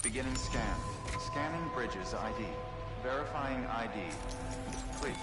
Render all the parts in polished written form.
Beginning scan. Scanning bridges ID. Verifying ID. Complete.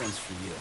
one's for you.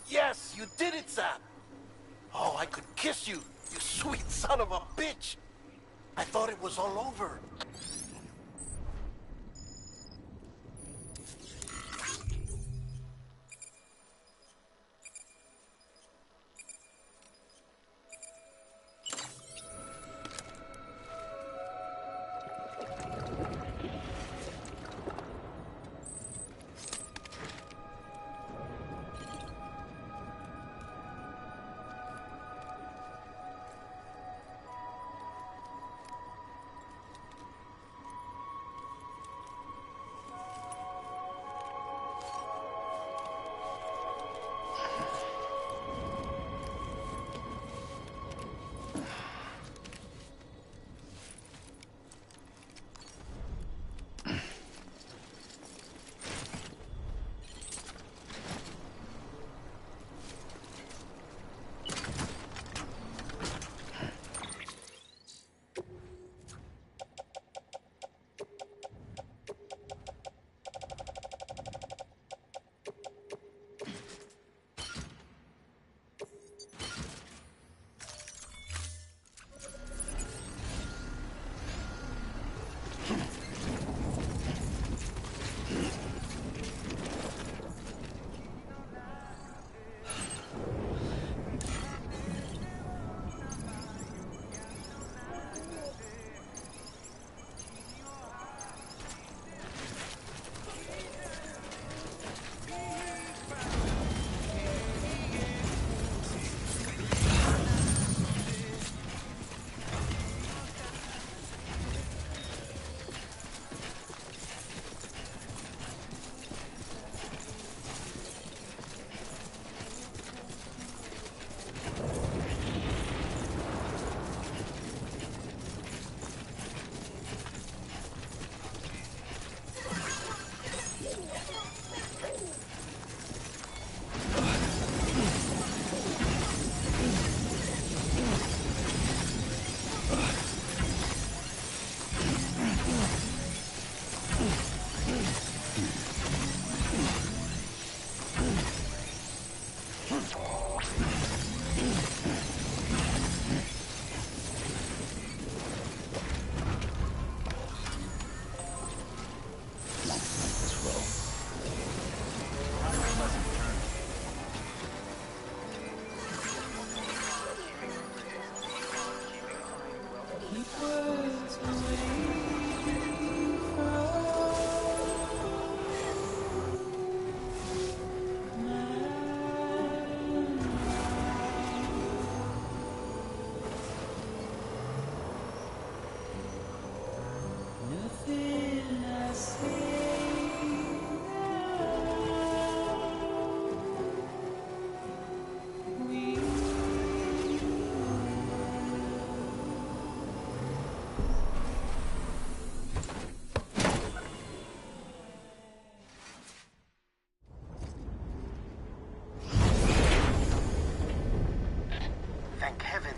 Yes, you did it, Sam. Oh, I could kiss you, you sweet son of a bitch. I thought it was all over.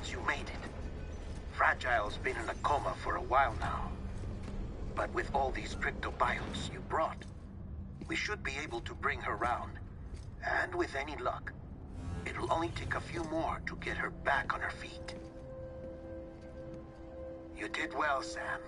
You made it. Fragile's been in a coma for a while now. But with all these cryptobiotes you brought, we should be able to bring her round. And with any luck, it'll only take a few more to get her back on her feet. You did well, Sam.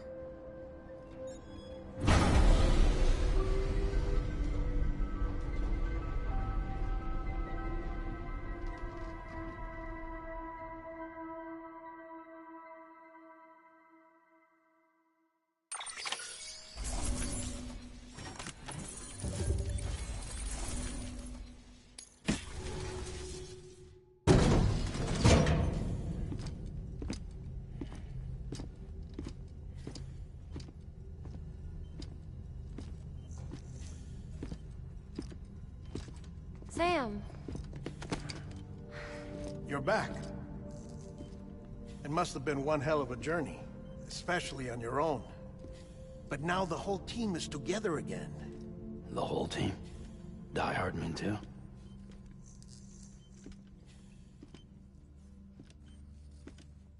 Sam. You're back. It must have been one hell of a journey, especially on your own. But now the whole team is together again. The whole team? Die Hardman too?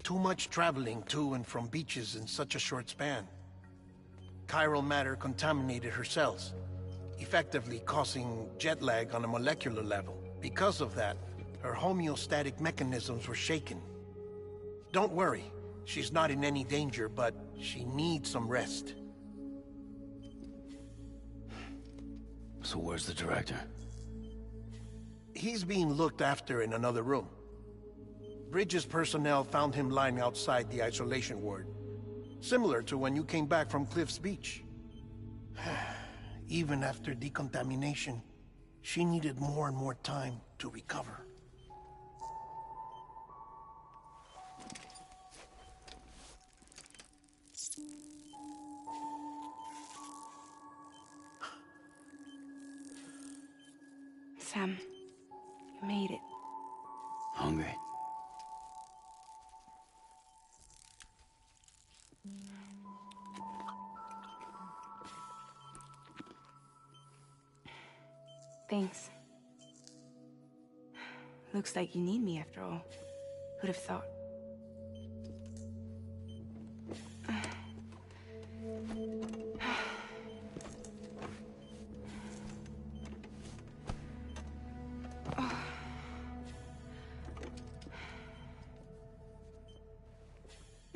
Too much traveling to and from beaches in such a short span. Chiral matter contaminated her cells, effectively causing jet lag on a molecular level, Because of that, her homeostatic mechanisms were shaken. Don't worry, she's not in any danger, but she needs some rest. So where's the director? He's being looked after in another room. Bridges personnel found him lying outside the isolation ward. Similar to when you came back from Cliff's Beach. Even after decontamination, she needed more and more time to recover. Sam, you made it. Hungry? Thanks. Looks like you need me after all. Who'd have thought?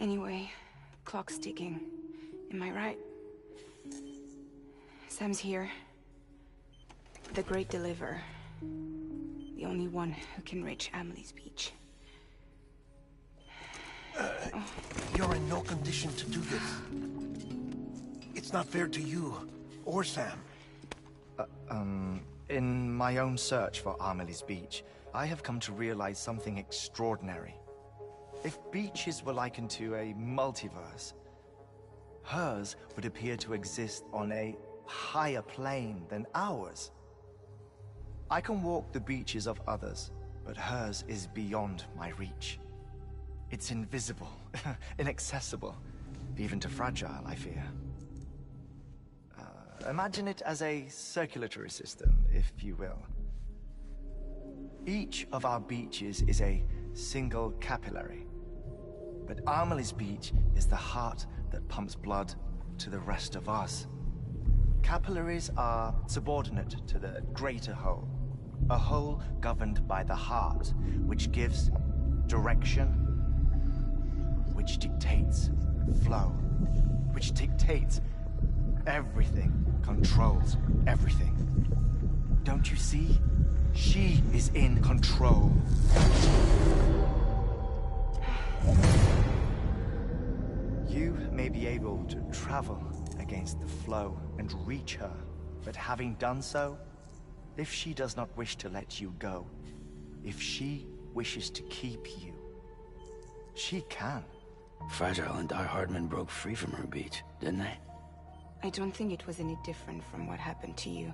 Anyway, clock's ticking. Am I right? Sam's here. The Great Deliverer. The only one who can reach Amelie's Beach. You're in no condition to do this. It's not fair to you, or Sam. In my own search for Amelie's Beach, I have come to realize something extraordinary. If beaches were likened to a multiverse, hers would appear to exist on a higher plane than ours. I can walk the beaches of others, but hers is beyond my reach. It's invisible, inaccessible, even to Fragile, I fear. Imagine it as a circulatory system, if you will. Each of our beaches is a single capillary. But Amelie's Beach is the heart that pumps blood to the rest of us. Capillaries are subordinate to the greater whole. A whole governed by the heart, which gives direction, which dictates flow, which dictates everything, controls everything. Don't you see? She is in control. You may be able to travel against the flow and reach her, but having done so, if she does not wish to let you go, if she wishes to keep you, she can. Fragile and Die Hardman broke free from her beach, didn't they? I don't think it was any different from what happened to you.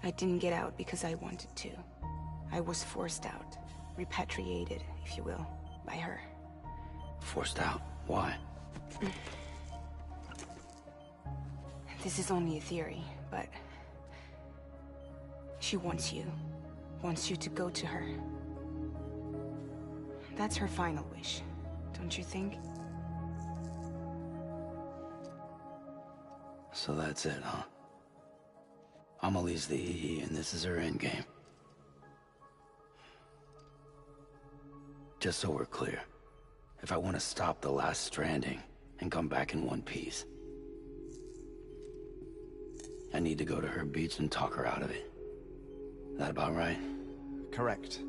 I didn't get out because I wanted to. I was forced out. Repatriated, if you will, by her. Forced out? Why? This is only a theory, but... she wants you. Wants you to go to her. That's her final wish, don't you think? So that's it, huh? Amelie's the EE, and this is her endgame. Just so we're clear, if I want to stop the last Stranding and come back in one piece, I need to go to her beach and talk her out of it. That about right? Correct.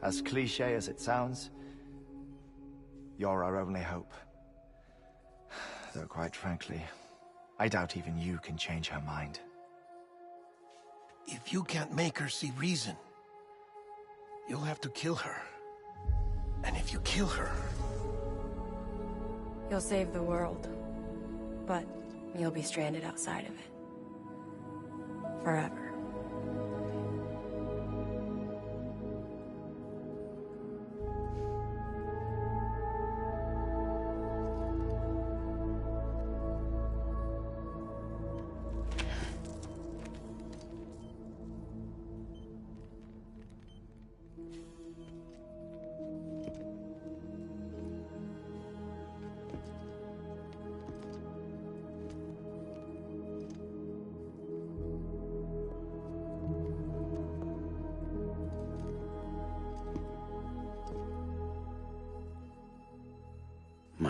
As cliché as it sounds, you're our only hope. Though quite frankly, I doubt even you can change her mind. If you can't make her see reason, you'll have to kill her. And if you kill her... You'll save the world, but you'll be stranded outside of it. Forever.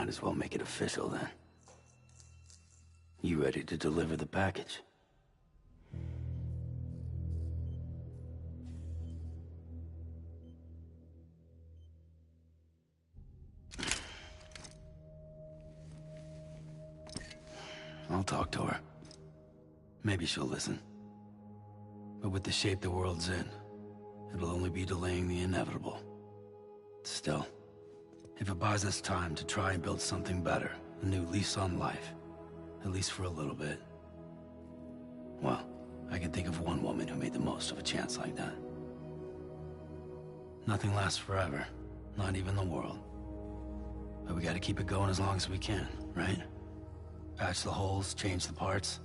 might as well make it official then. You ready to deliver the package? I'll talk to her. Maybe she'll listen. But with the shape the world's in, it'll only be delaying the inevitable. Still, if it buys us time to try and build something better, a new lease on life, at least for a little bit, well, I can think of one woman who made the most of a chance like that. Nothing lasts forever, not even the world. But we gotta keep it going as long as we can, right? Patch the holes, change the parts,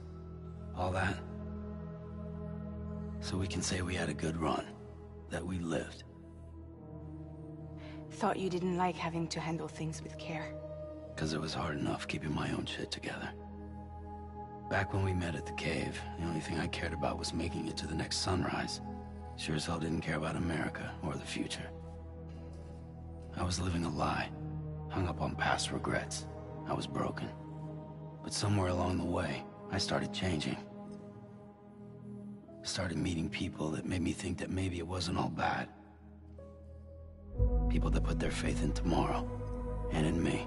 all that. So we can say we had a good run, that we lived. Thought you didn't like having to handle things with care. 'Cause it was hard enough keeping my own shit together. Back when we met at the cave, the only thing I cared about was making it to the next sunrise. Sure as hell didn't care about America or the future. I was living a lie, hung up on past regrets. I was broken. But somewhere along the way, I started changing. Started meeting people that made me think that maybe it wasn't all bad. People that put their faith in tomorrow, and in me.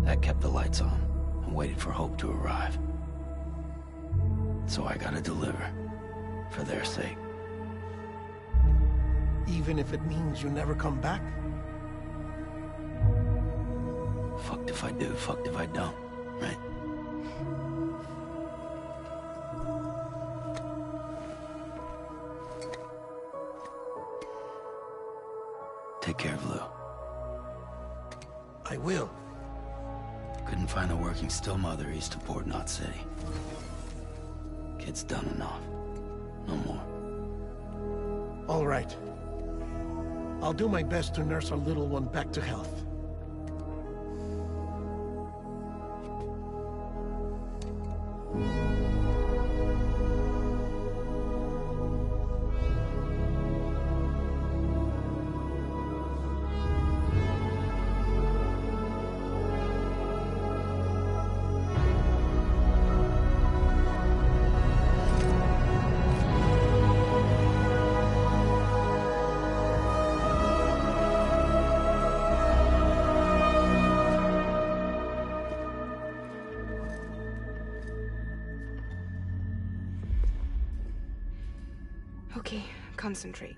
That kept the lights on, and waited for hope to arrive. So I gotta deliver, for their sake. Even if it means you never come back? Fucked if I do, fucked if I don't, right? Take care of Lou. I will. Couldn't find a working still mother east of Port Knot City. Kid's done enough. No more. All right. I'll do my best to nurse our little one back to health. Okay, concentrate.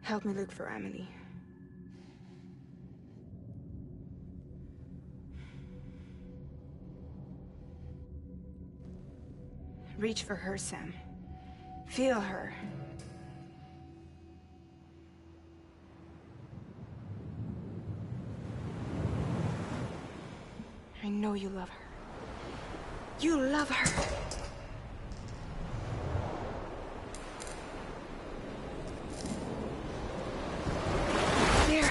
Help me look for Emily. Reach for her, Sam. Feel her. I know you love her. You love her! There!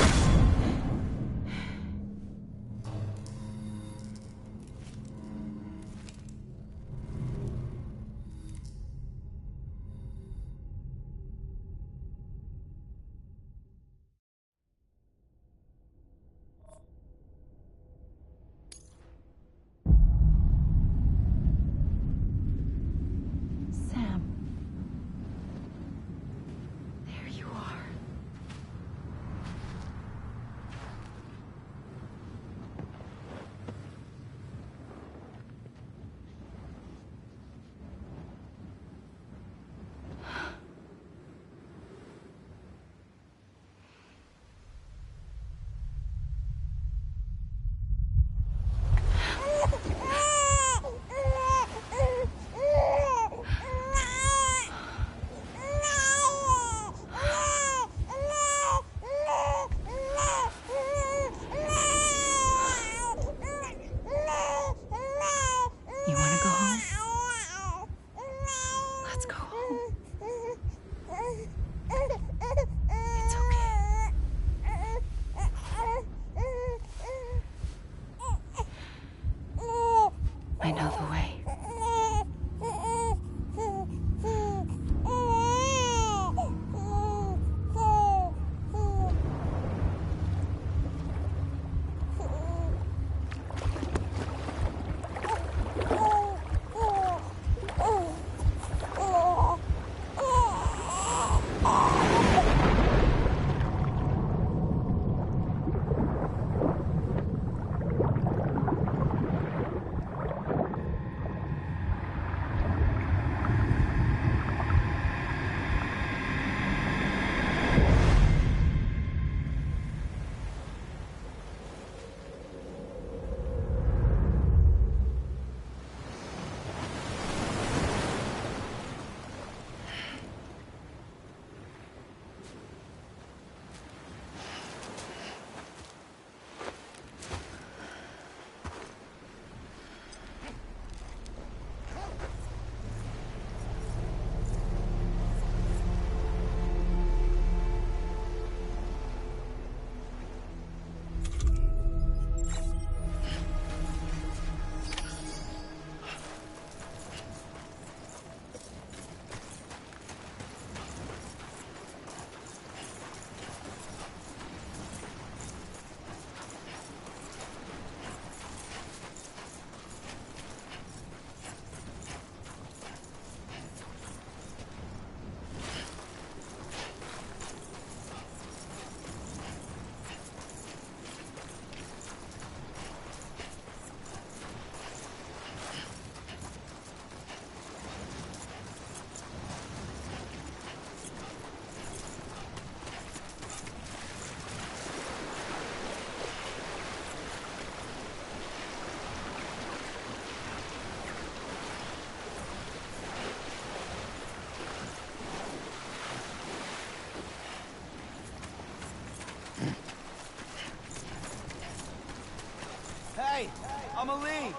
Amelie!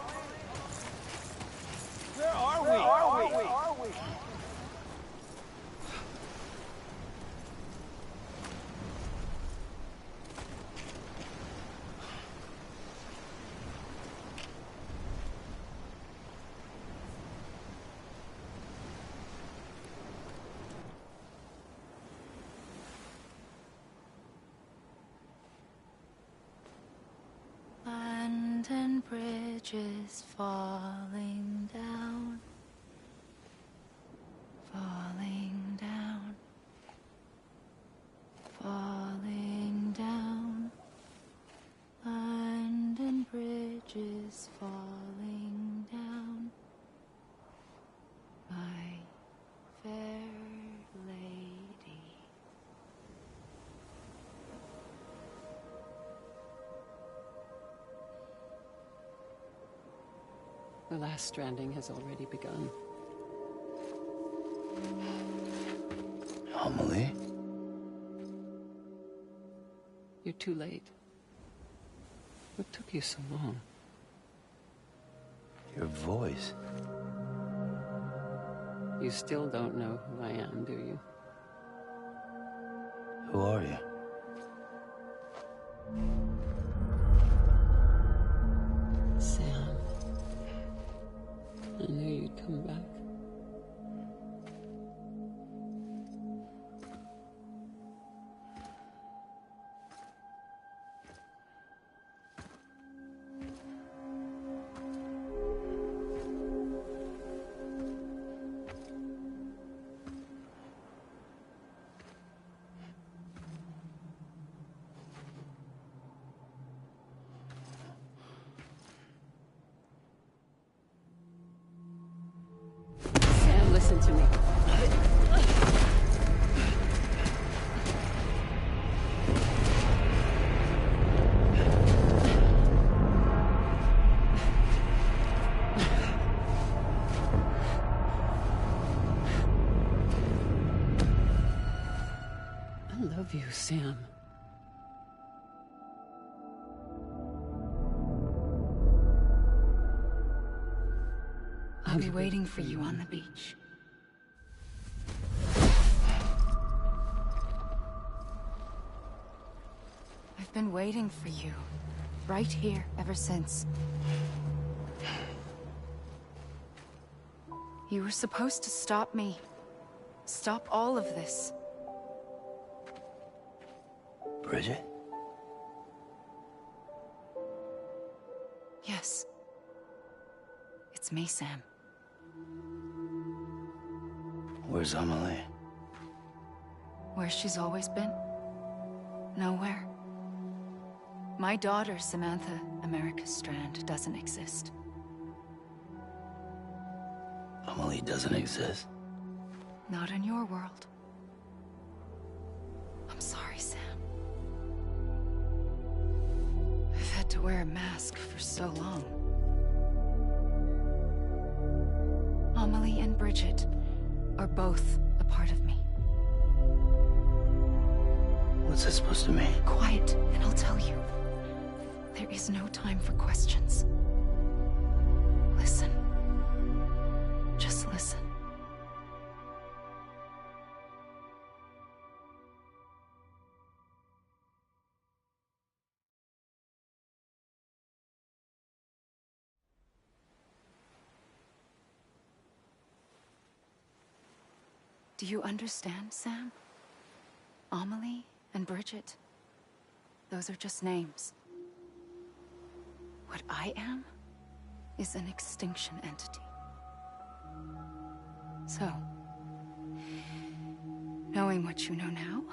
Where are we? London Bridge is falling down, falling down, falling down. London Bridge is falling down, my fair lady. The last stranding has already begun. Amelie? You're too late. What took you so long? Your voice. You still don't know who I am, do you? Who are you? Sam. I knew you'd come back. Sam, listen to me. I love you, Sam. I'll be waiting for you on the beach. I've been waiting for you, right here, ever since. You were supposed to stop me. Stop all of this. Bridget? Yes. It's me, Sam. Where's Amelie? Where she's always been. Nowhere. My daughter, Samantha America Strand, doesn't exist. Amelie doesn't exist. Not in your world. I'm sorry, Sam. I've had to wear a mask for so long. Amelie and Bridget are both a part of me. What's that supposed to mean? Quiet, and I'll tell you. There is no time for questions. Listen. Just listen. Do you understand, Sam? Amelie and Bridget, those are just names. What I am is an extinction entity. So, knowing what you know now,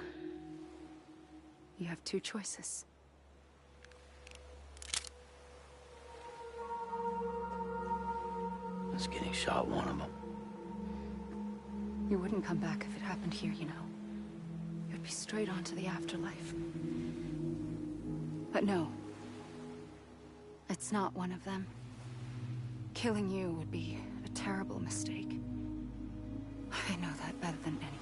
you have two choices. Is getting shot one of them? You wouldn't come back if it happened here, you know. You'd be straight on to the afterlife. But no. It's not one of them. Killing you would be a terrible mistake. I know that better than anyone.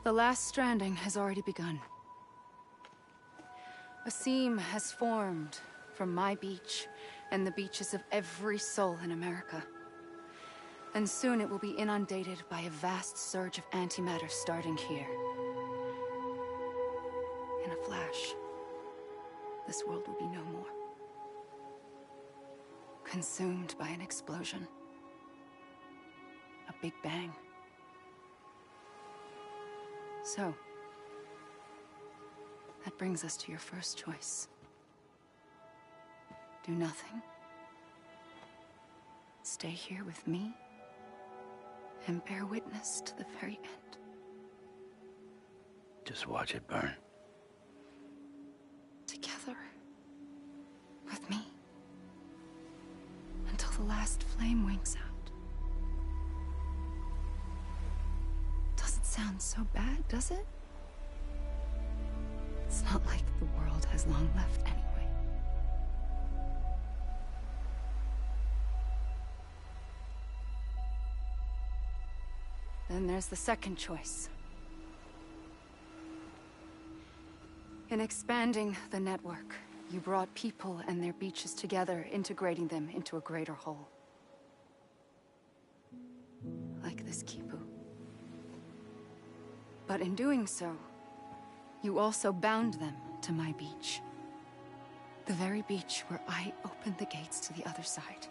the last stranding has already begun. A seam has formed from my beach and the beaches of every soul in America. And soon it will be inundated by a vast surge of antimatter starting here. In a flash, this world will be no more. Consumed by an explosion. A big bang. So, that brings us to your first choice. Do nothing. Stay here with me, and bear witness to the very end. Just watch it burn. Together. With me. Until the last flame winks out. Doesn't sound so bad, does it? It's not like the world has long left anyway. Then there's the second choice. In expanding the network, you brought people and their beaches together, integrating them into a greater whole. Like this Kipu. But in doing so, you also bound them to my beach. The very beach where I opened the gates to the other side.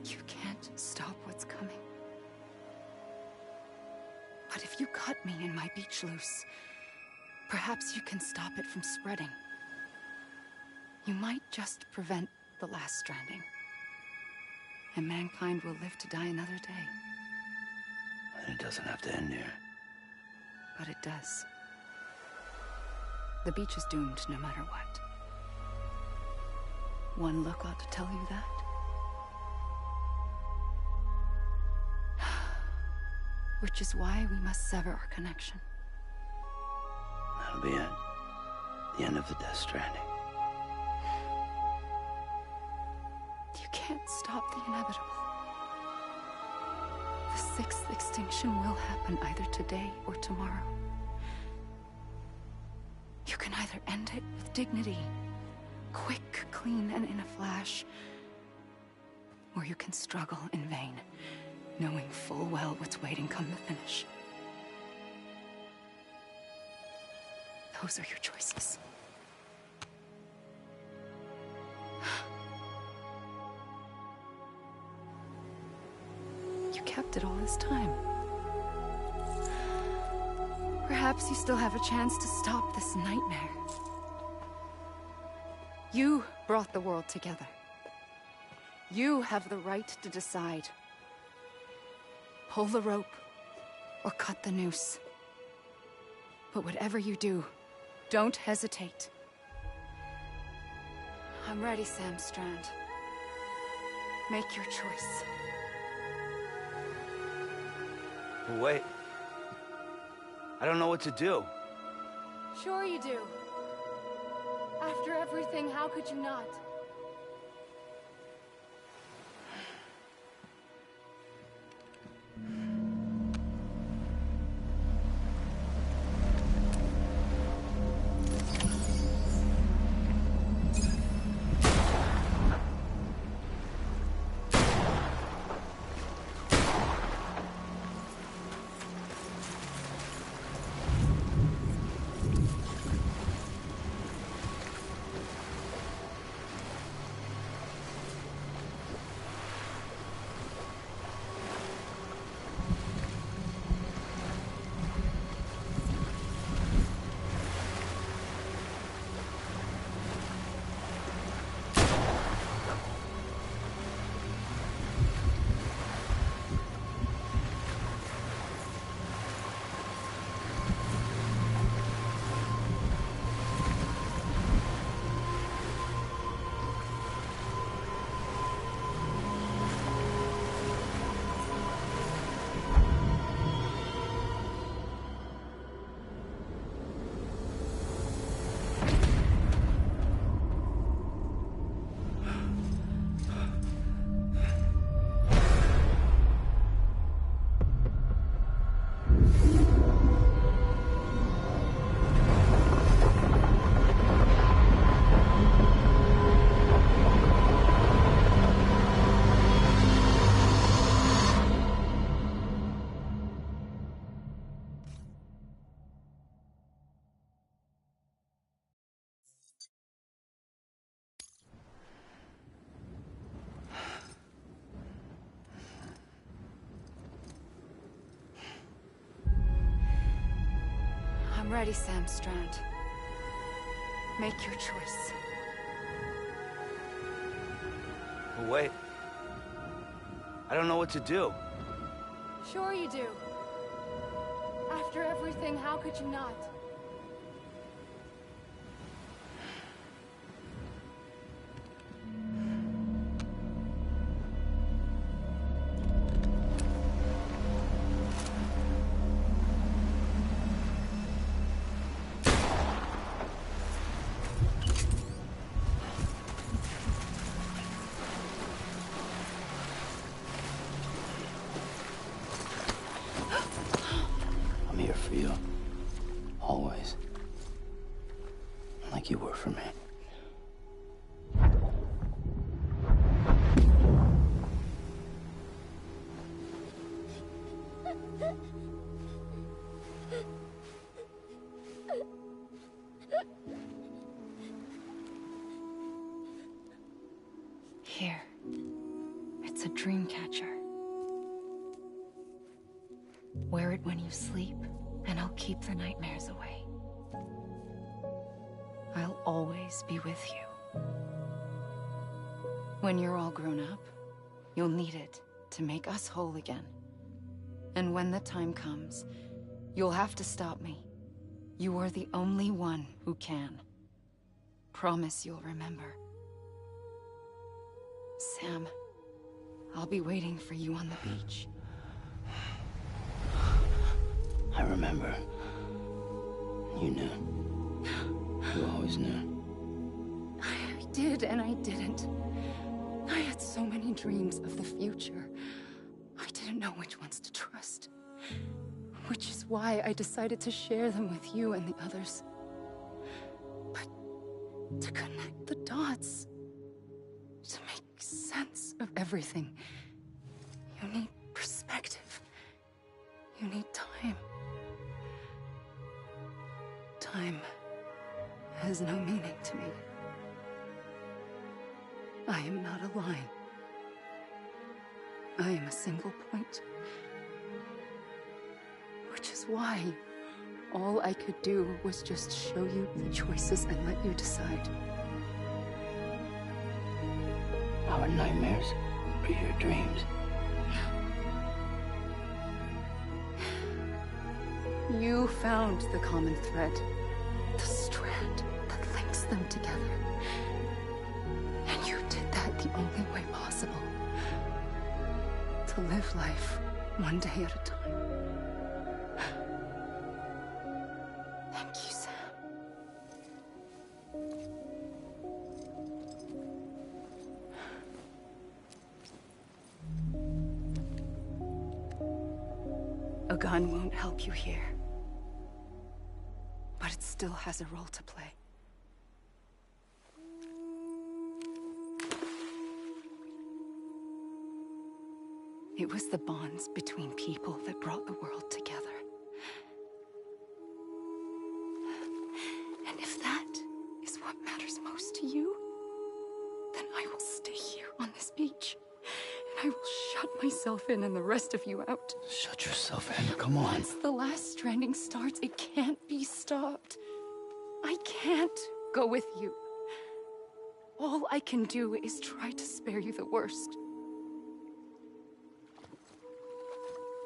You can't stop what's coming. But if you cut me and my beach loose, perhaps you can stop it from spreading. You might just prevent the last stranding. And mankind will live to die another day. And it doesn't have to end here. But it does. The beach is doomed no matter what. One look ought to tell you that. Which is why we must sever our connection. That'll be it. The end of the Death Stranding. You can't stop the inevitable. The sixth extinction will happen either today or tomorrow. You can either end it with dignity, quick, clean, and in a flash, or you can struggle in vain, knowing full well what's waiting come the finish. Those are your choices. You kept it all this time. Perhaps you still have a chance to stop this nightmare. You brought the world together. You have the right to decide. Pull the rope, or cut the noose. But whatever you do, don't hesitate. I'm ready, Sam Strand. Make your choice. Wait. I don't know what to do. Sure you do. After everything, how could you not? I'm ready, Sam Strand. Make your choice. But wait. I don't know what to do. Sure you do. After everything, how could you not? I'm here for you. Always. Like you were for me. Here. It's a dream catcher. Wear it when you sleep, and I'll keep the nightmares away. I'll always be with you. When you're all grown up, you'll need it to make us whole again. And when the time comes, you'll have to stop me. You are the only one who can. Promise you'll remember. Sam, I'll be waiting for you on the beach. I remember. You knew. You always knew. I did and I didn't. I had so many dreams of the future. I didn't know which ones to trust. Which is why I decided to share them with you and the others. But to connect the dots, to make sense of everything, you need perspective. You need time. Time has no meaning to me. I am not a line. I am a single point. Which is why all I could do was just show you the choices and let you decide. Our nightmares are your dreams. You found the common thread, the strand that links them together. And you did that the only way possible. To live life one day at a time. Thank you, Sam. A gun won't help you here. But it still has a role to play. It was the bonds between people that brought the world together. And if that is what matters most to you, then I will stay here on this beach. And I will shut myself in and the rest of you out. Shut yourself in, come on. Once the last stranding starts, it can't be stopped. I can't go with you. All I can do is try to spare you the worst.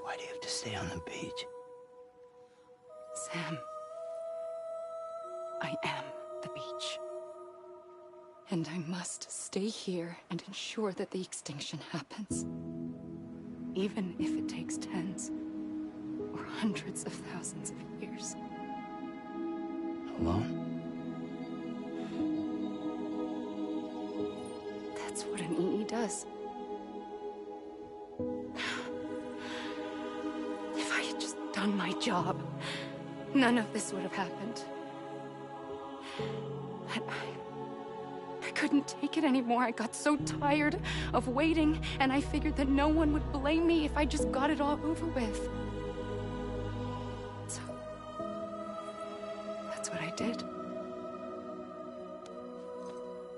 Why do you have to stay on the beach? Sam, I am the beach. And I must stay here and ensure that the extinction happens. Even if it takes tens or hundreds of thousands of years. Alone? That's what an EE does. If I had just done my job, none of this would have happened. But I couldn't take it anymore. I got so tired of waiting, and I figured that no one would blame me if I just got it all over with. So, that's what I did.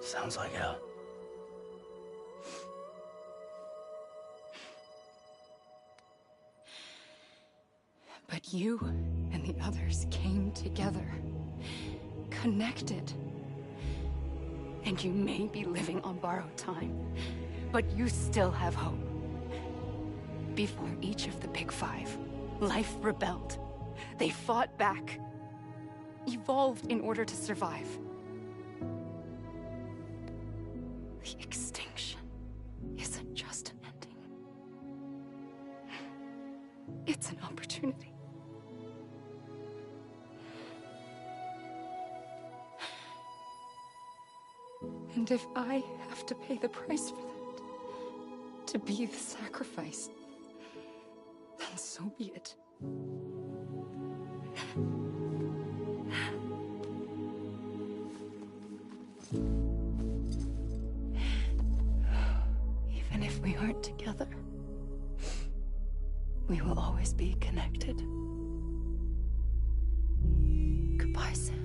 Sounds like hell. But But you and the others came together, connected. And you may be living on borrowed time, but you still have hope. Before each of the Big Five, life rebelled. They fought back, evolved in order to survive. The extinction isn't just an ending. It's an opportunity. And if I have to pay the price for that, to be the sacrifice, then so be it. Even if we aren't together, we will always be connected. Goodbye, Sam.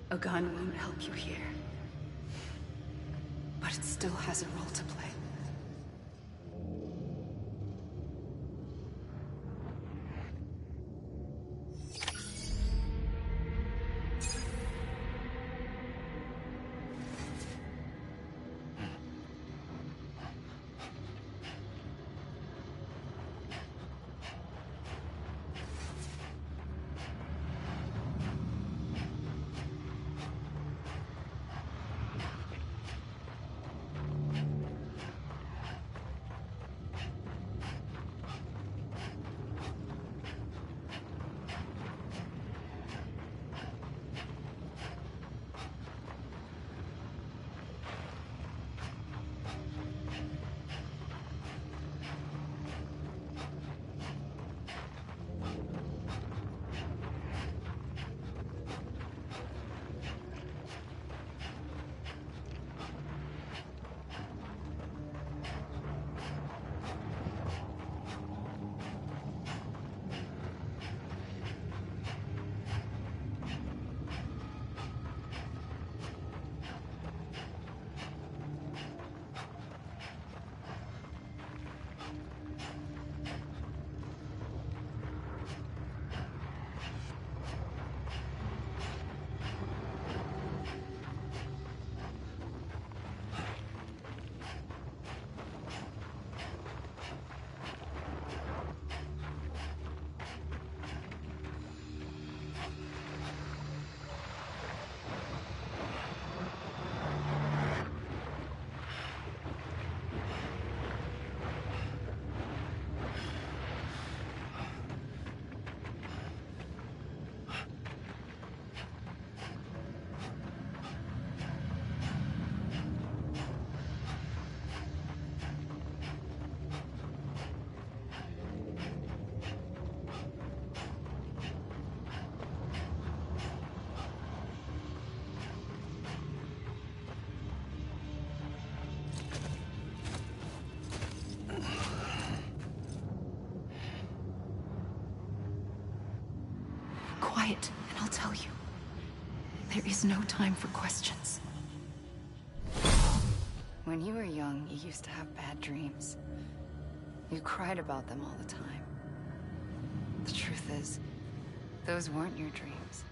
A gun won't help you here, but it still has a role to play. Quiet, and I'll tell you. There is no time for questions. When you were young, you used to have bad dreams. You cried about them all the time. The truth is, those weren't your dreams.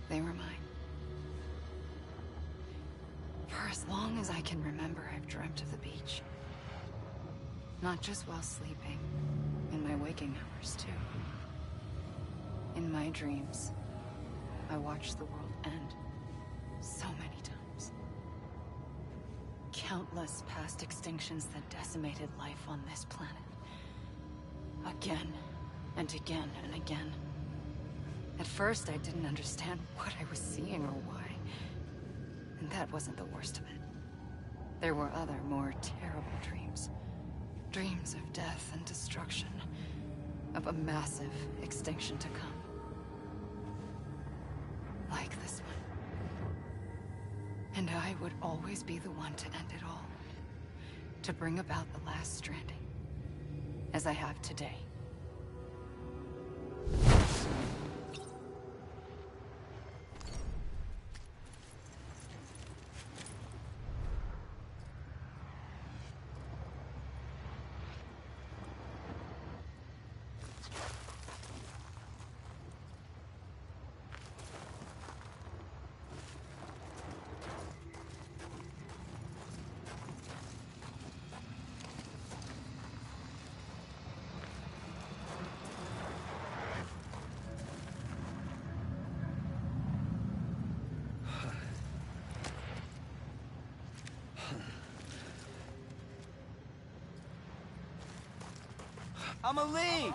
They were mine. For as long as I can remember, I've dreamt of the beach. Not just while sleeping, in my waking hours, too. In my dreams, I watched the world end so many times. Countless past extinctions that decimated life on this planet. Again, and again, and again. At first, I didn't understand what I was seeing or why. And that wasn't the worst of it. There were other, more terrible dreams. Dreams of death and destruction. Of a massive extinction to come. Like this one. And I would always be the one to end it all. To bring about the last stranding. As I have today. Amelie!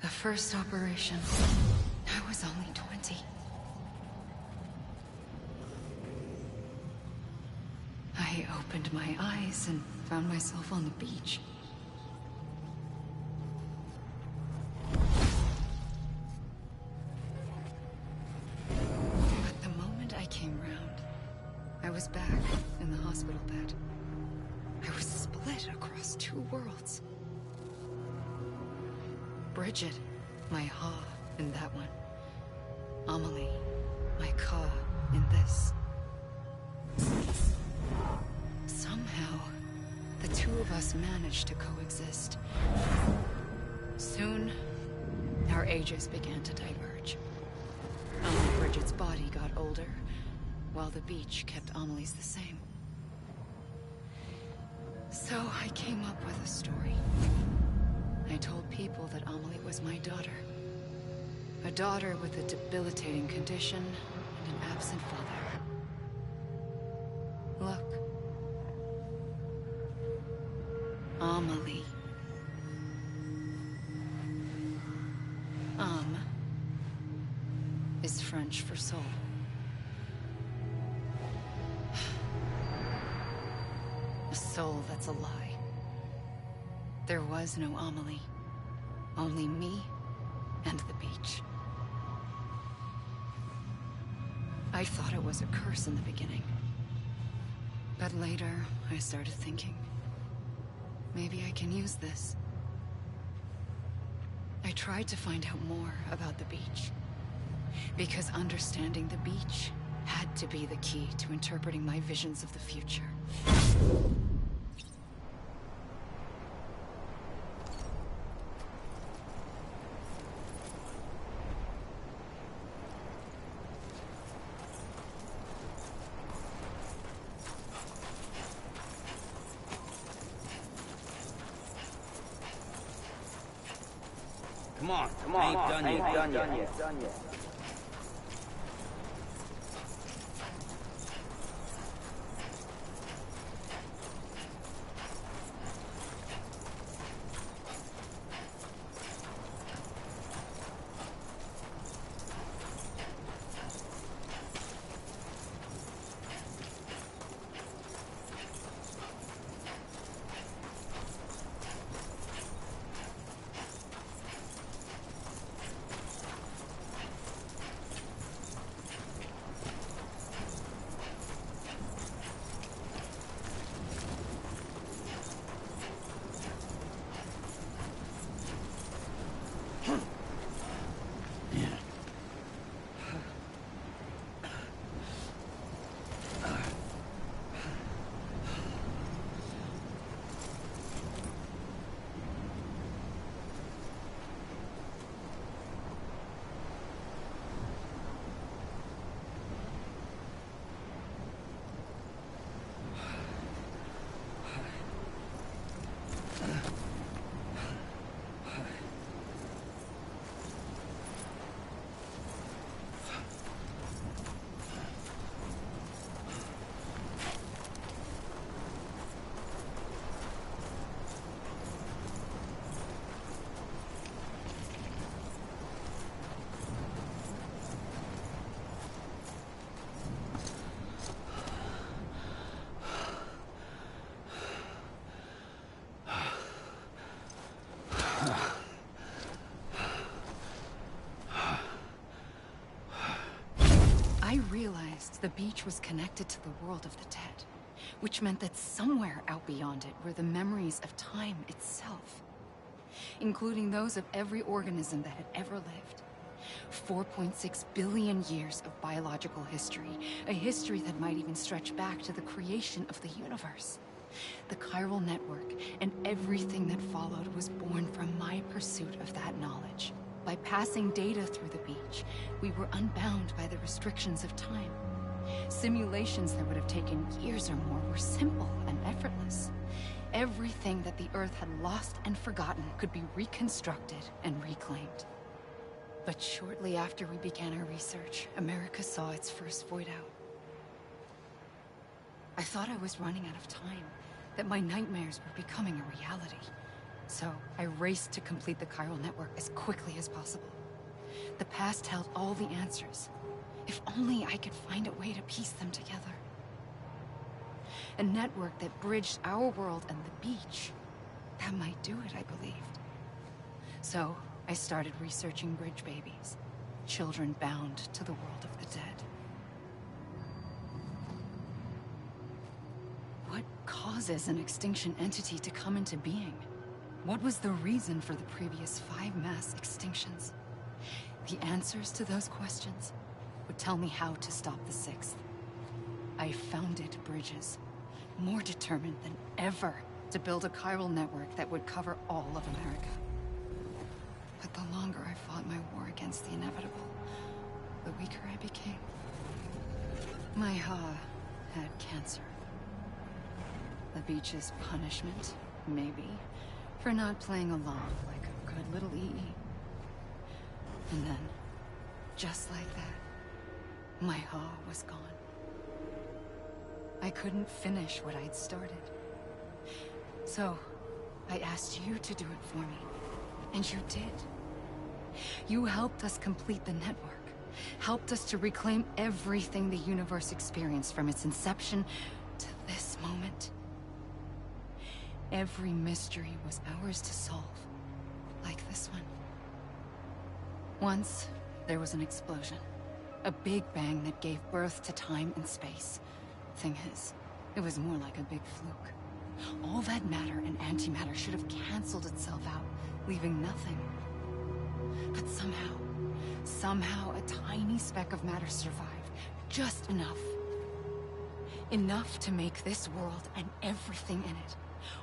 The first operation, I was only 20. I opened my eyes and found myself on the beach. But the moment I came round, I was back in the hospital bed. I was split across two worlds. Bridget, my Ha in that one. Amelie, my Ka in this. Somehow, the two of us managed to coexist. Soon, our ages began to diverge. Only Bridget's body got older, while the beach kept Amelie's the same. So I came up with a story. I told people that Amelie was my daughter. A daughter with a debilitating condition and an absent father. Look. Amelie. Is French for soul. A soul that's a lie. There was no Amelie. Only me and the beach. I thought it was a curse in the beginning. But later, I started thinking, maybe I can use this. I tried to find out more about the beach. Because understanding the beach had to be the key to interpreting my visions of the future. Come on, I ain't done yet. The beach was connected to the world of the dead, which meant that somewhere out beyond it were the memories of time itself, including those of every organism that had ever lived. 4.6 billion years of biological history, a history that might even stretch back to the creation of the universe. The chiral network and everything that followed was born from my pursuit of that knowledge. By passing data through the beach, we were unbound by the restrictions of time. Simulations that would have taken years or more were simple and effortless. Everything that the Earth had lost and forgotten could be reconstructed and reclaimed. But shortly after we began our research, America saw its first void out. I thought I was running out of time, that my nightmares were becoming a reality. So I raced to complete the chiral network as quickly as possible. The past held all the answers. If only I could find a way to piece them together. A network that bridged our world and the beach. That might do it, I believed. So I started researching bridge babies, children bound to the world of the dead. What causes an extinction entity to come into being? What was the reason for the previous 5 mass extinctions? The answers to those questions would tell me how to stop the 6th. I founded bridges, more determined than ever to build a chiral network that would cover all of America. But the longer I fought my war against the inevitable, the weaker I became. My Ha had cancer. The beach's punishment, maybe, for not playing along like a good little EE. And then, just like that, my Ha was gone. I couldn't finish what I'd started. So, I asked you to do it for me. And you did. You helped us complete the network. Helped us to reclaim everything the universe experienced from its inception to this moment. Every mystery was ours to solve. Like this one. Once, there was an explosion. A big bang that gave birth to time and space. Thing is, it was more like a big fluke. All that matter and antimatter should have canceled itself out, leaving nothing. But somehow a tiny speck of matter survived. Just enough. Enough to make this world and everything in it.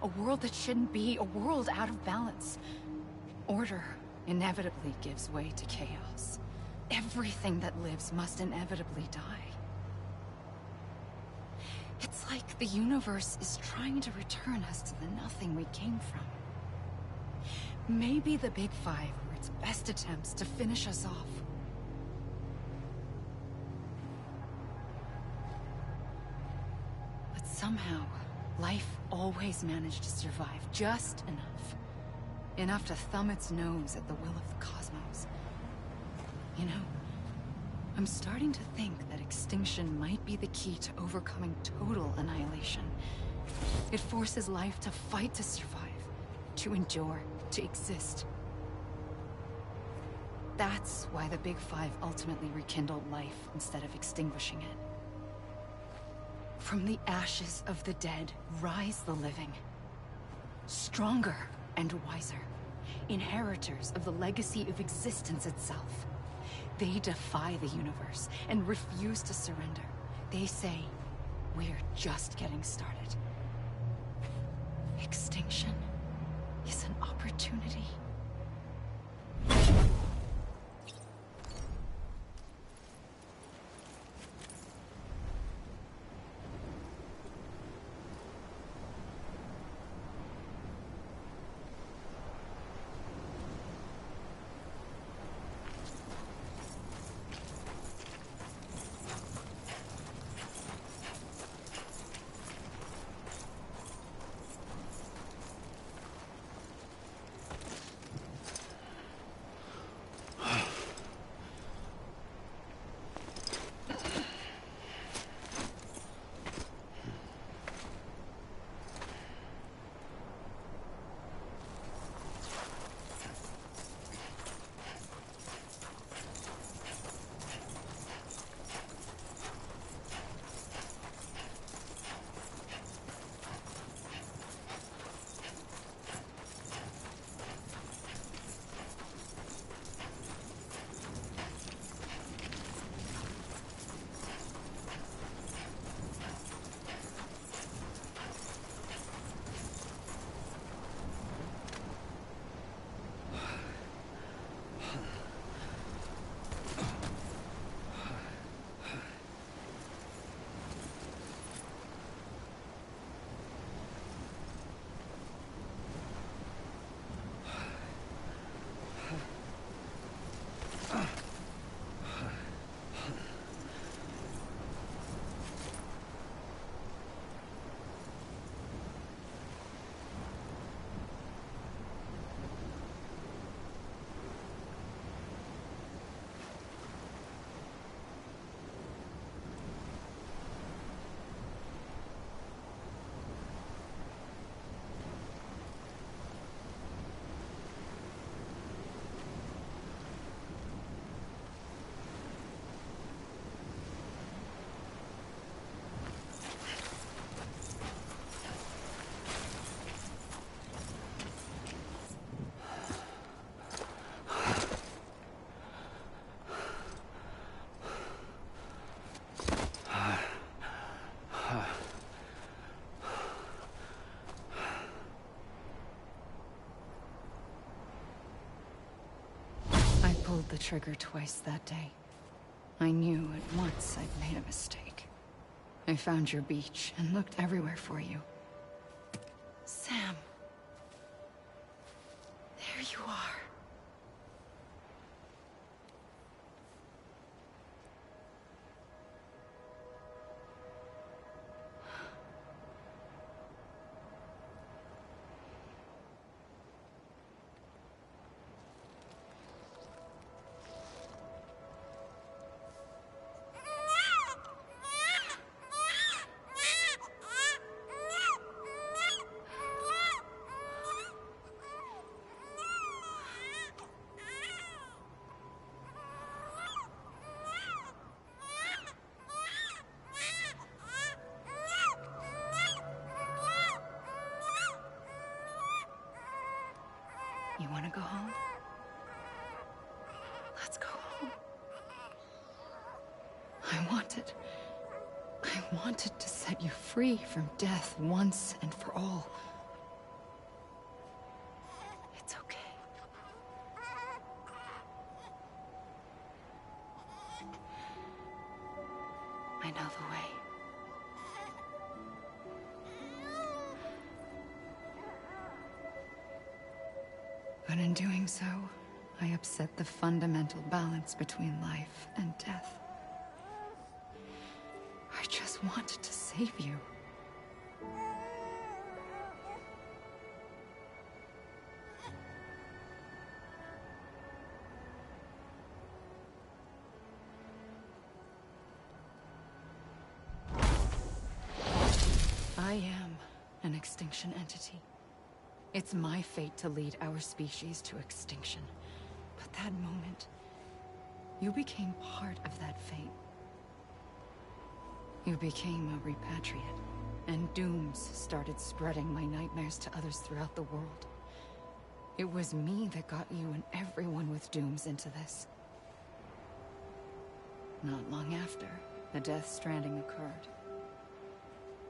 A world that shouldn't be, a world out of balance. Order inevitably gives way to chaos. Everything that lives must inevitably die. It's like the universe is trying to return us to the nothing we came from. Maybe the Big Five were its best attempts to finish us off. But somehow, life always managed to survive just enough. Enough to thumb its nose at the will of the cosmos. You know, I'm starting to think that extinction might be the key to overcoming total annihilation. It forces life to fight to survive, to endure, to exist. That's why the Big Five ultimately rekindled life instead of extinguishing it. From the ashes of the dead rise the living. Stronger and wiser. Inheritors of the legacy of existence itself. They defy the universe and refuse to surrender. They say, we're just getting started. Extinction is an opportunity. the trigger twice that day. I knew at once I'd made a mistake. I found your beach and looked everywhere for you. Sam. There you are. You want to go home? Let's go home. I wanted to set you free from death once and for all. It's okay. I know the way. But in doing so, I upset the fundamental balance between life and death. I just wanted to save you. I am an extinction entity. It's my fate to lead our species to extinction. But that moment, you became part of that fate. You became a repatriate, and dooms started spreading my nightmares to others throughout the world. It was me that got you and everyone with dooms into this. Not long after, the Death Stranding occurred.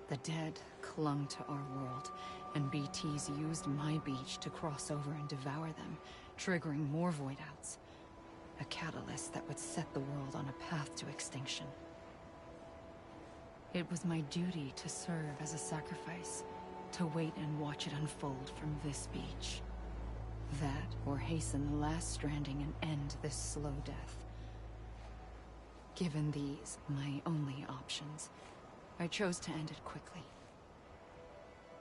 The dead clung to our world, and BTs used my beach to cross over and devour them, triggering more void outs. A catalyst that would set the world on a path to extinction. It was my duty to serve as a sacrifice, to wait and watch it unfold from this beach. That, or hasten the last stranding and end this slow death. Given these, my only options, I chose to end it quickly.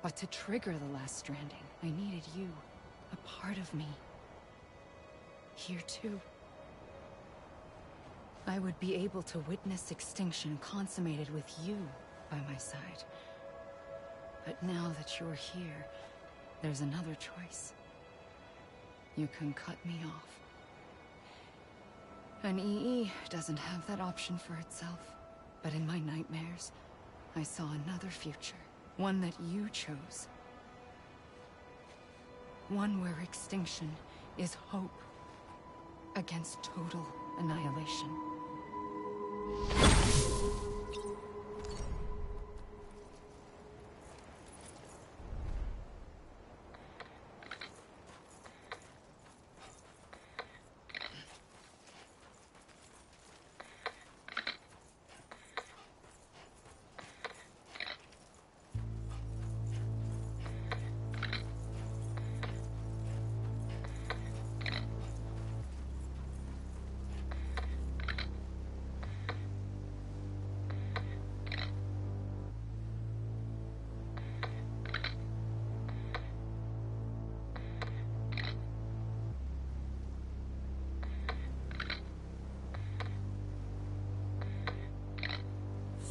But to trigger the last stranding, I needed you, a part of me. Here too. I would be able to witness extinction consummated with you by my side. But now that you're here, there's another choice. You can cut me off. An EE doesn't have that option for itself. But in my nightmares, I saw another future. One that you chose. One where extinction is hope against total annihilation.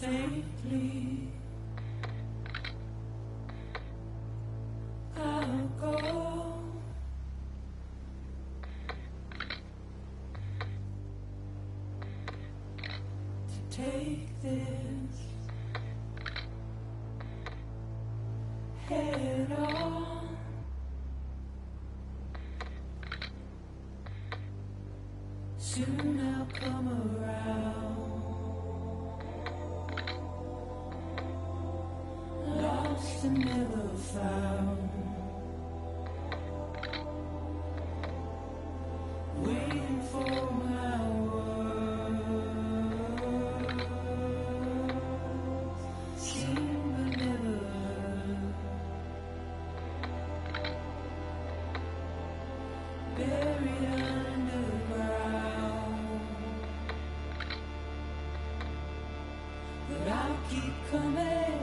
Faintly, I'll go. To take this head on. Soon I'll come around. Lost and never found. Waiting for my buried underground. But I'll keep coming.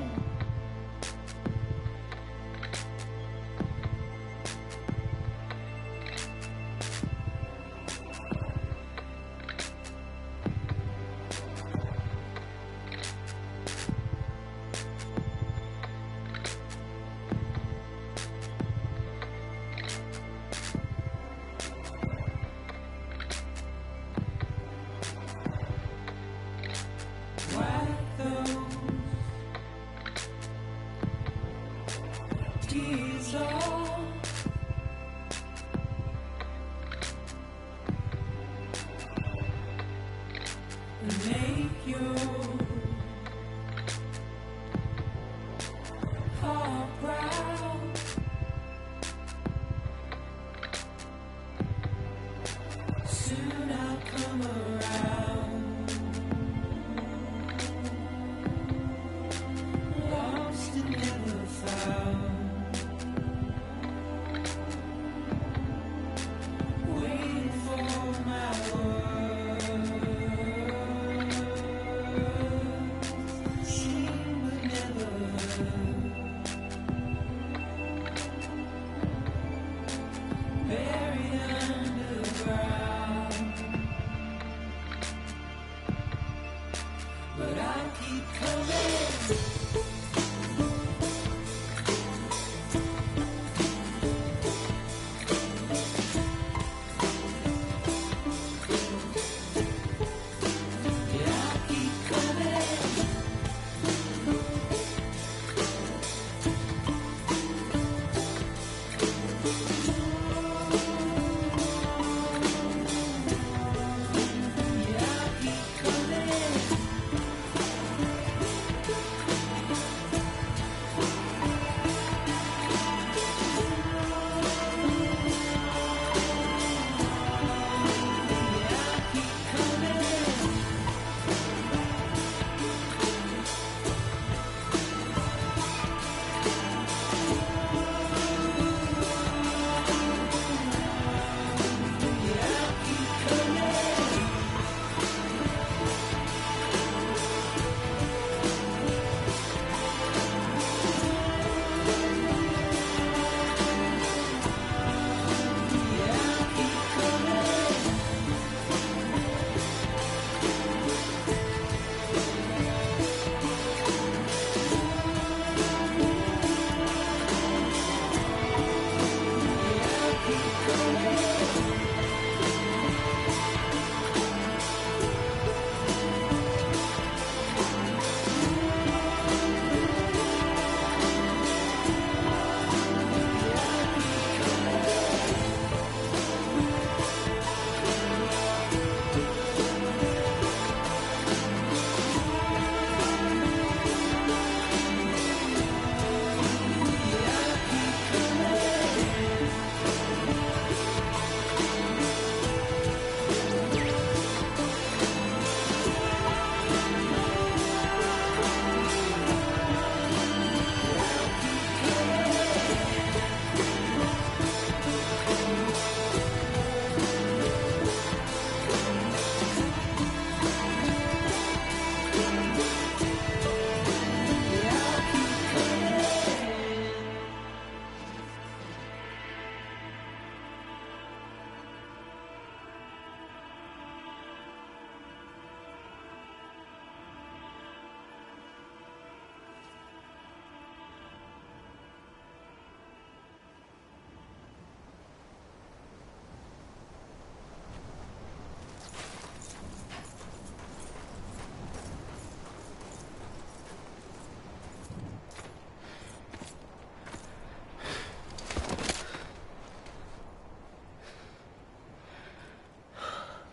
Wipe those tears off. And make your heart proud. Soon I'll come around. Lost and never found. Waiting for my words. Seen but never heard. Buried underground. But I'll keep coming. Yeah, I'll keep coming. Yeah, I'll keep coming. Yeah, I'll keep coming. Yeah, I'll keep coming. Yeah, I'll keep coming. Yeah, I'll keep coming.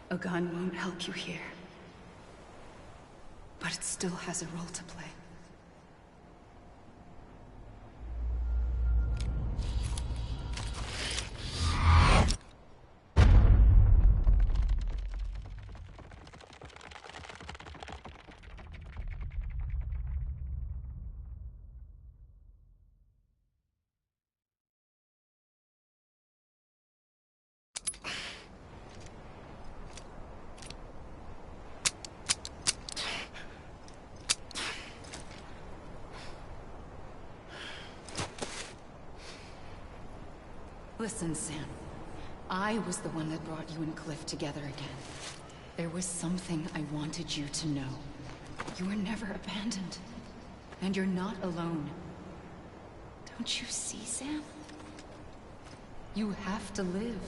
A gun won't help you here. But it still has a role to play. Listen, Sam. I was the one that brought you and Cliff together again. There was something I wanted you to know. You were never abandoned. And you're not alone. Don't you see, Sam? You have to live.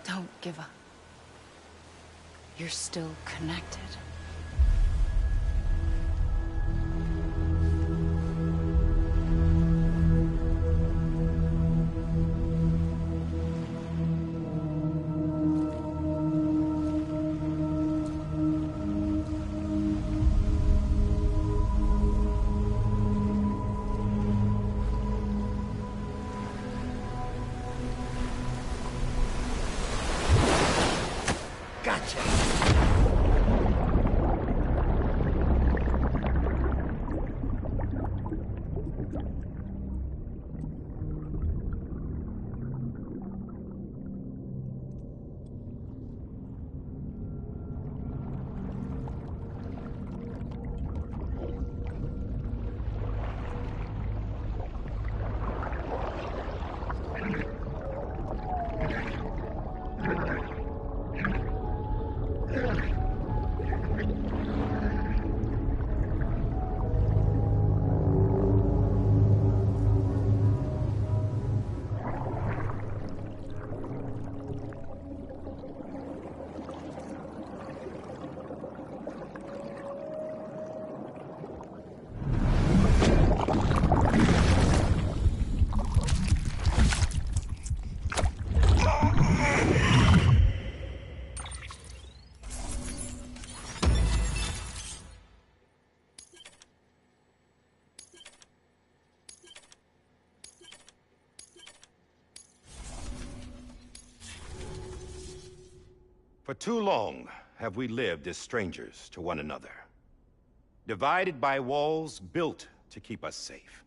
Don't give up. You're still connected. For too long have we lived as strangers to one another, divided by walls built to keep us safe.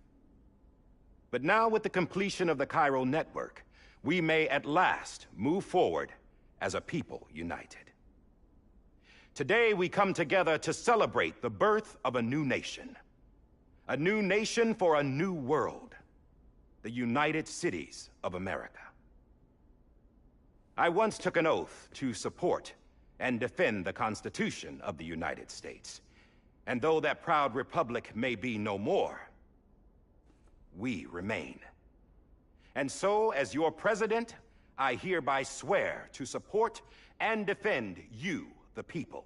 But now, with the completion of the Cairo network, we may at last move forward as a people united. Today, we come together to celebrate the birth of a new nation for a new world, the United Cities of America. I once took an oath to support and defend the Constitution of the United States. And though that proud republic may be no more, we remain. And so, as your president, I hereby swear to support and defend you, the people.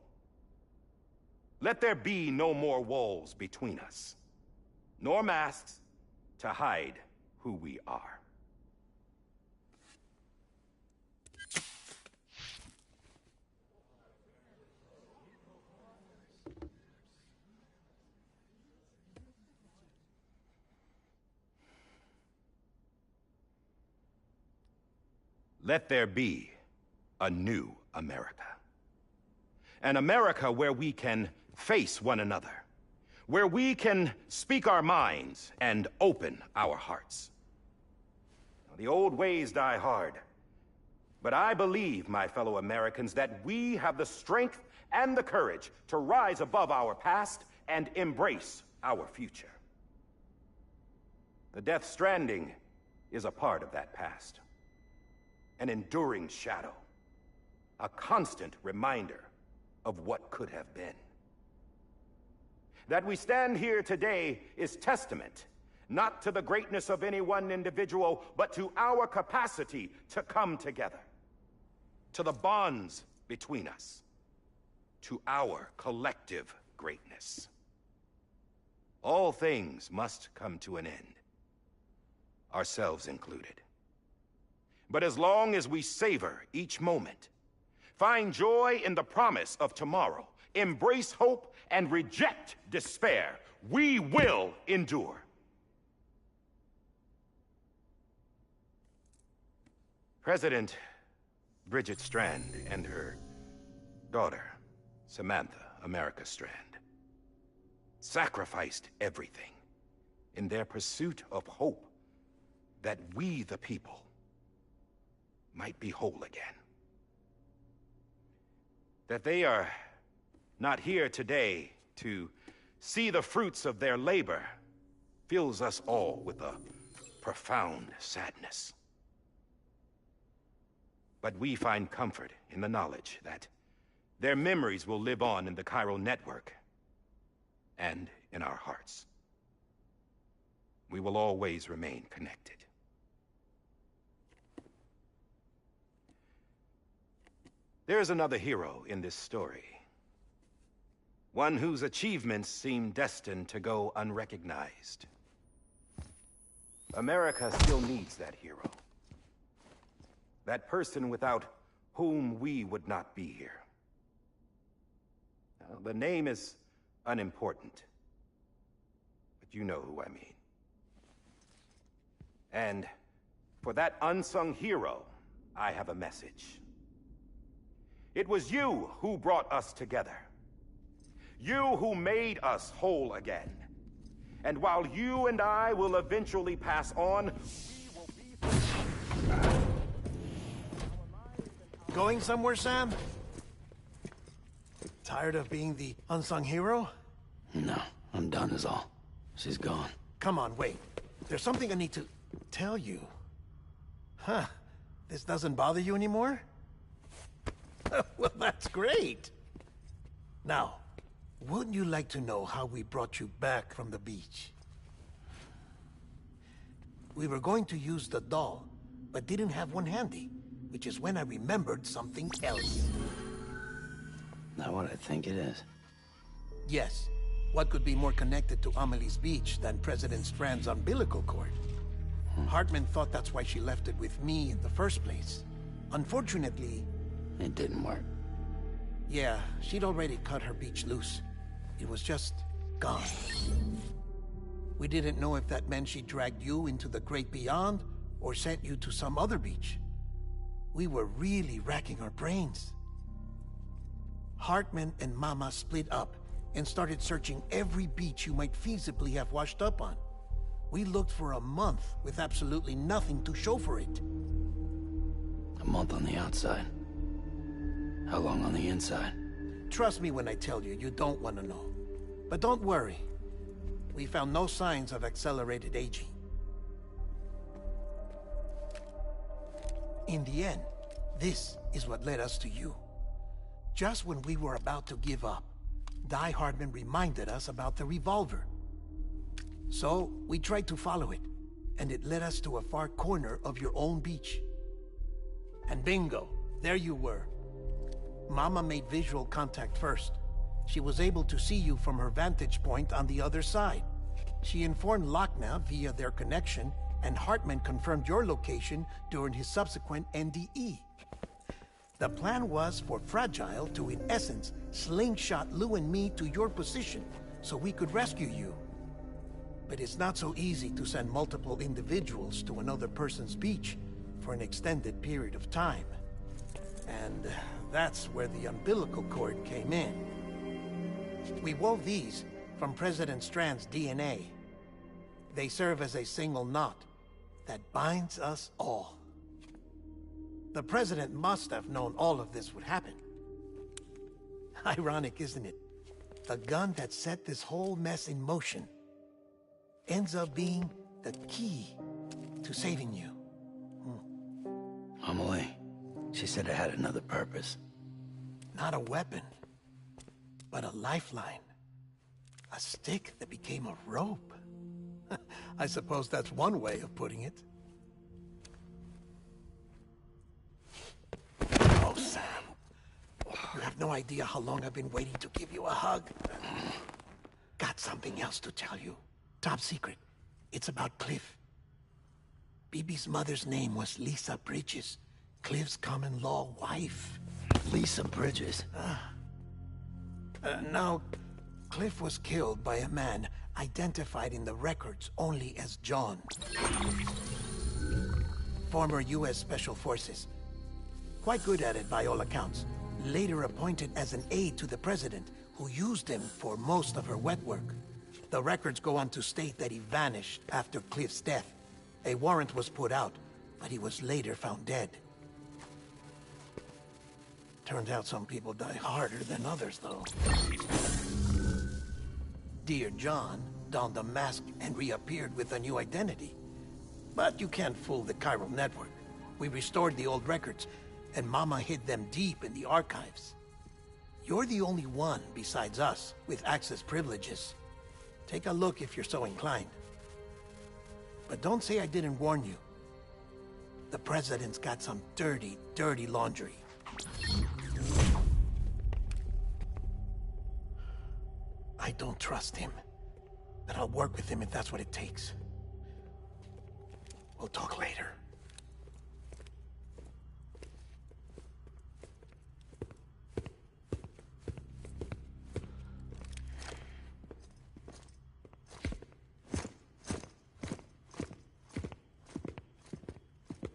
Let there be no more walls between us, nor masks to hide who we are. Let there be a new America. An America where we can face one another, where we can speak our minds and open our hearts. Now, the old ways die hard, but I believe, my fellow Americans, that we have the strength and the courage to rise above our past and embrace our future. The Death Stranding is a part of that past. An enduring shadow, a constant reminder of what could have been. That we stand here today is testament, not to the greatness of any one individual, but to our capacity to come together, to the bonds between us, to our collective greatness. All things must come to an end, ourselves included. But as long as we savor each moment, find joy in the promise of tomorrow, embrace hope, and reject despair, we will endure. President Bridget Strand and her daughter, Samantha America Strand, sacrificed everything in their pursuit of hope that we, the people, might be whole again. That they are not here today to see the fruits of their labor fills us all with a profound sadness. But we find comfort in the knowledge that their memories will live on in the chiral network and in our hearts. We will always remain connected. There's another hero in this story. One whose achievements seem destined to go unrecognized. America still needs that hero. That person without whom we would not be here. Now, the name is unimportant, but you know who I mean. And for that unsung hero, I have a message. It was you who brought us together. You who made us whole again. And while you and I will eventually pass on, we will be... Going somewhere, Sam? Tired of being the unsung hero? No, I'm done is all. She's gone. Come on, wait. There's something I need to tell you. Huh. This doesn't bother you anymore? Well, that's great. Now, wouldn't you like to know how we brought you back from the beach? We were going to use the doll, but didn't have one handy, which is when I remembered something else. Not what I think it is. Yes. What could be more connected to Amelie's beach than President Strand's umbilical cord? Hartman thought that's why she left it with me in the first place. Unfortunately... It didn't work. Yeah, she'd already cut her beach loose. It was just gone. We didn't know if that meant she dragged you into the great beyond, or sent you to some other beach. We were really racking our brains. Hartman and Mama split up and started searching every beach you might feasibly have washed up on. We looked for a month with absolutely nothing to show for it. A month on the outside. How long on the inside? Trust me when I tell you, you don't want to know. But don't worry. We found no signs of accelerated aging. In the end, this is what led us to you. Just when we were about to give up, Die Hardman reminded us about the revolver. So, we tried to follow it, and it led us to a far corner of your own beach. And bingo, there you were. Mama made visual contact first. She was able to see you from her vantage point on the other side. She informed Lochna via their connection, and Hartman confirmed your location during his subsequent NDE. The plan was for Fragile to, in essence, slingshot Lou and me to your position, so we could rescue you. But it's not so easy to send multiple individuals to another person's beach for an extended period of time. And that's where the umbilical cord came in. We wove these from President Strand's DNA. They serve as a single knot that binds us all. The President must have known all of this would happen. Ironic, isn't it? The gun that set this whole mess in motion ends up being the key to saving you. Amelie, she said it had another purpose. Not a weapon, but a lifeline. A stick that became a rope. I suppose that's one way of putting it. Oh, Sam. You have no idea how long I've been waiting to give you a hug. Got something else to tell you. Top secret. It's about Cliff. Bibi's mother's name was Lisa Bridges, Cliff's common-law wife. Lisa Bridges? Now, Cliff was killed by a man identified in the records only as John. Former U.S. Special Forces. Quite good at it by all accounts. Later appointed as an aide to the President, who used him for most of her wet work. The records go on to state that he vanished after Cliff's death. A warrant was put out, but he was later found dead. Turns out some people die harder than others, though. Dear John donned a mask and reappeared with a new identity. But you can't fool the chiral network. We restored the old records, and Mama hid them deep in the archives. You're the only one, besides us, with access privileges. Take a look if you're so inclined. But don't say I didn't warn you. The President's got some dirty, dirty laundry. I don't trust him, but I'll work with him if that's what it takes. We'll talk later.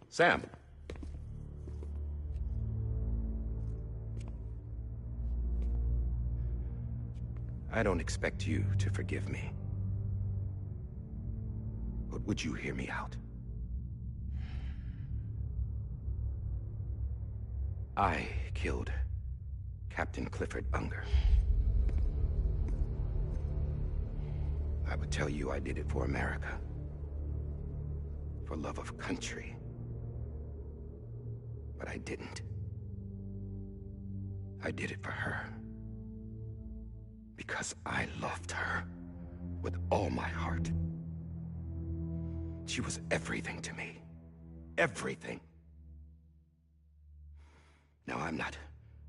Sam. I don't expect you to forgive me. But would you hear me out? I killed Captain Clifford Unger. I would tell you I did it for America. For love of country. But I didn't. I did it for her. Because I loved her with all my heart. She was everything to me. Everything. Now, I'm not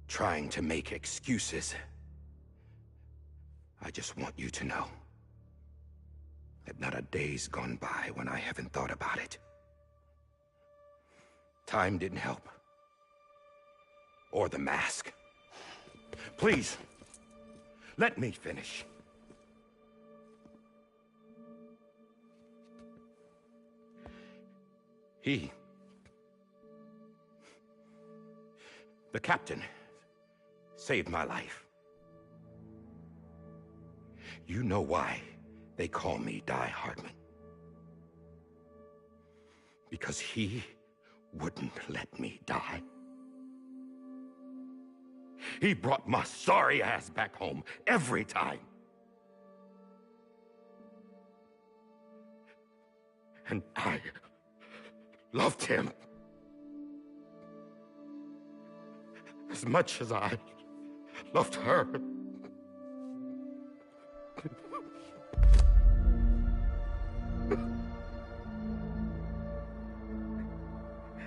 trying to make excuses. I just want you to know that not a day's gone by when I haven't thought about it. Time didn't help. Or the mask. Please, let me finish. The captain, saved my life. You know why they call me Die Hardman. Because he wouldn't let me die. He brought my sorry ass back home every time. And I loved him as much as I loved her.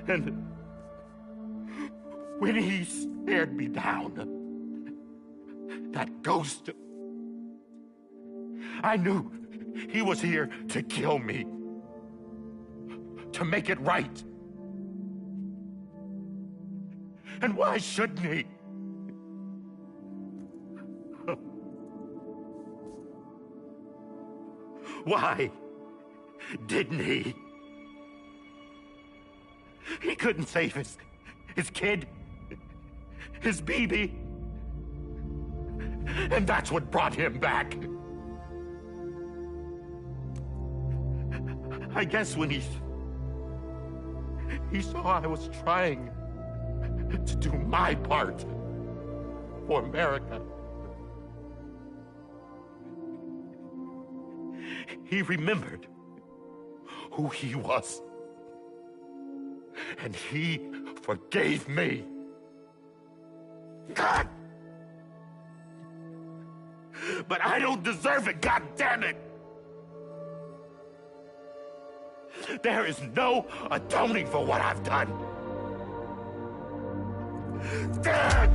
And when he stared me down, that ghost, I knew He was here to kill me. To make it right. And why shouldn't he? Why didn't he? He couldn't save his kid, his baby. And that's what brought him back. I guess when he saw I was trying to do my part for America, he remembered who he was. And he forgave me. God! But I don't deserve it, God damn it! There is no atoning for what I've done. God!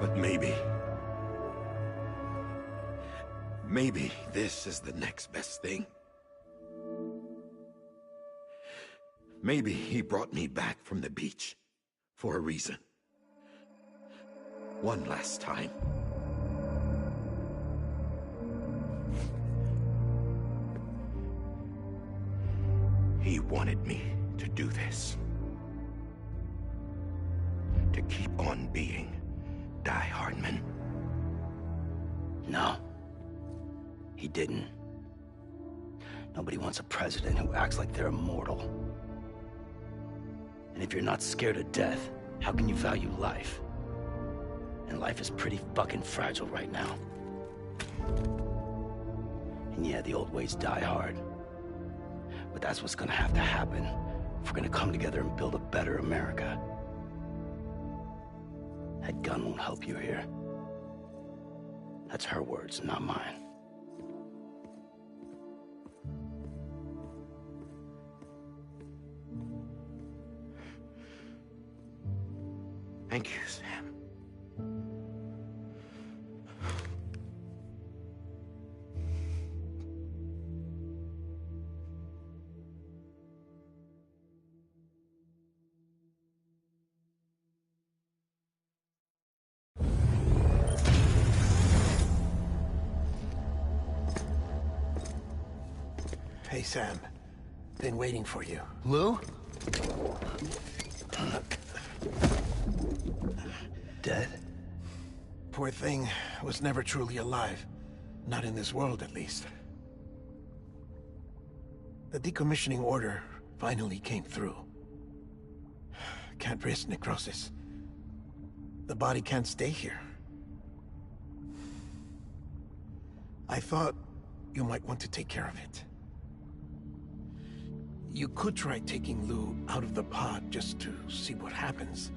But maybe this is the next best thing. Maybe he brought me back from the beach for a reason. One last time. He wanted me to do this. To keep on being Die Hardman. No. He didn't. Nobody wants a president who acts like they're immortal. And if you're not scared of death, how can you value life? And life is pretty fucking fragile right now. And yeah, the old ways die hard. But that's what's gonna have to happen if we're gonna come together and build a better America. That gun won't help you here. That's her words, not mine. Thank you, Sam. Hey, Sam. Been waiting for you. Lou? Dead? Poor thing was never truly alive. Not in this world, at least. The decommissioning order finally came through. Can't risk necrosis. The body can't stay here. I thought you might want to take care of it. You could try taking Lou out of the pod just to see what happens.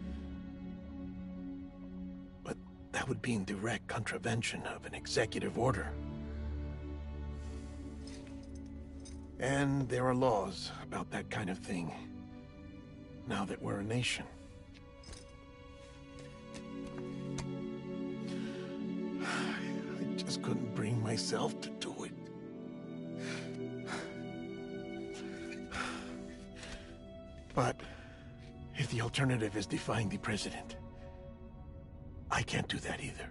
But that would be in direct contravention of an executive order. And there are laws about that kind of thing, now that we're a nation. I just couldn't bring myself to do it. But if the alternative is defying the president, I can't do that either.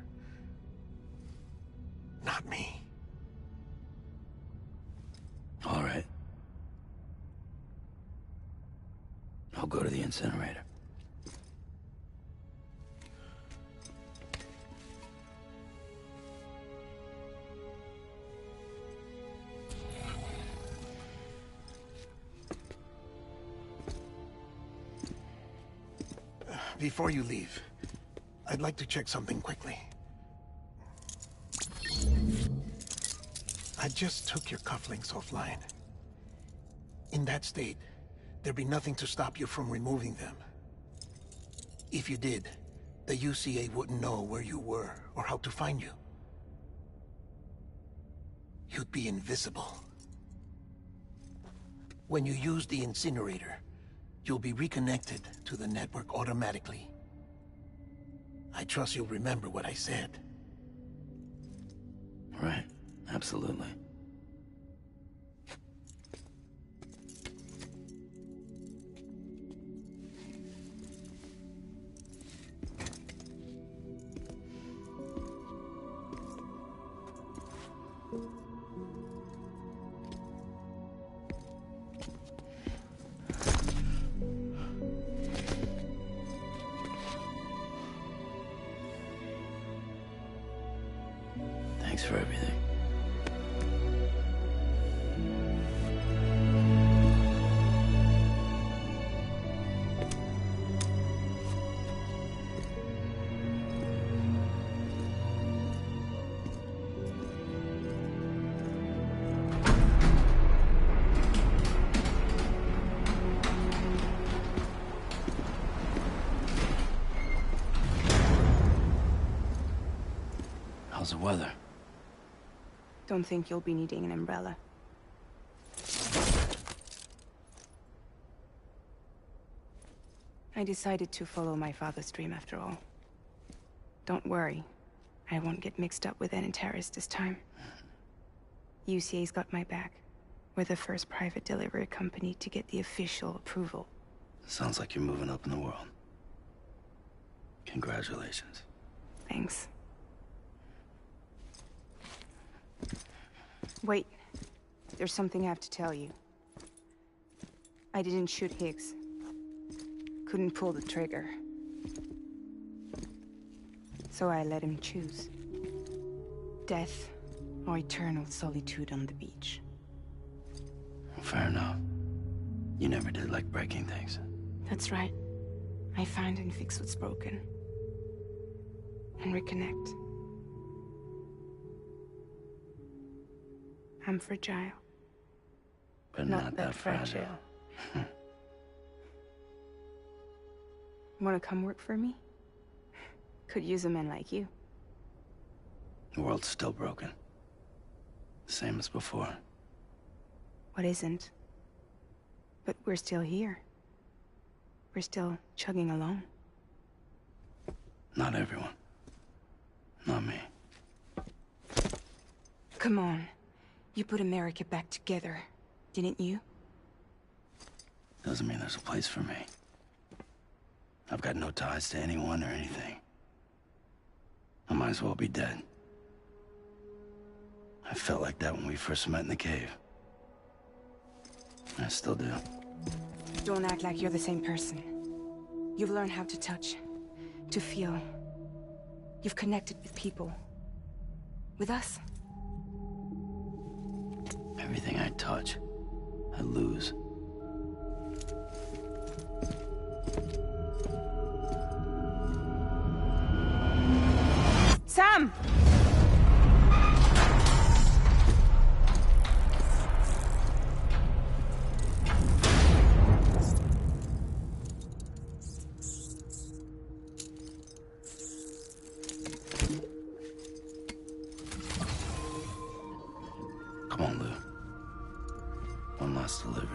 Not me. All right. I'll go to the incinerator. Before you leave, I'd like to check something quickly. I just took your cufflinks offline. In that state, there'd be nothing to stop you from removing them. If you did, the UCA wouldn't know where you were or how to find you. You'd be invisible. When you use the incinerator, you'll be reconnected to the network automatically. I trust you'll remember what I said. Right. Absolutely. Thanks for everything. How's the weather? Don't think you'll be needing an umbrella. I decided to follow my father's dream after all. Don't worry. I won't get mixed up with any terrorists this time. UCA's got my back. We're the first private delivery company to get the official approval. Sounds like you're moving up in the world. Congratulations. Thanks. Wait. There's something I have to tell you. I didn't shoot Higgs. Couldn't pull the trigger. So I let him choose. Death or eternal solitude on the beach. Fair enough. You never did like breaking things. That's right. I find and fix what's broken. And reconnect. I'm fragile. But not that fragile. Wanna come work for me? Could use a man like you. The world's still broken. Same as before. What isn't? But we're still here. We're still chugging along. Not everyone. Not me. Come on. You put America back together, didn't you? Doesn't mean there's a place for me. I've got no ties to anyone or anything. I might as well be dead. I felt like that when we first met in the cave. I still do. Don't act like you're the same person. You've learned how to touch, to feel. You've connected with people. With us. Everything I touch, I lose. Sam! Come on, Lou. One last delivery.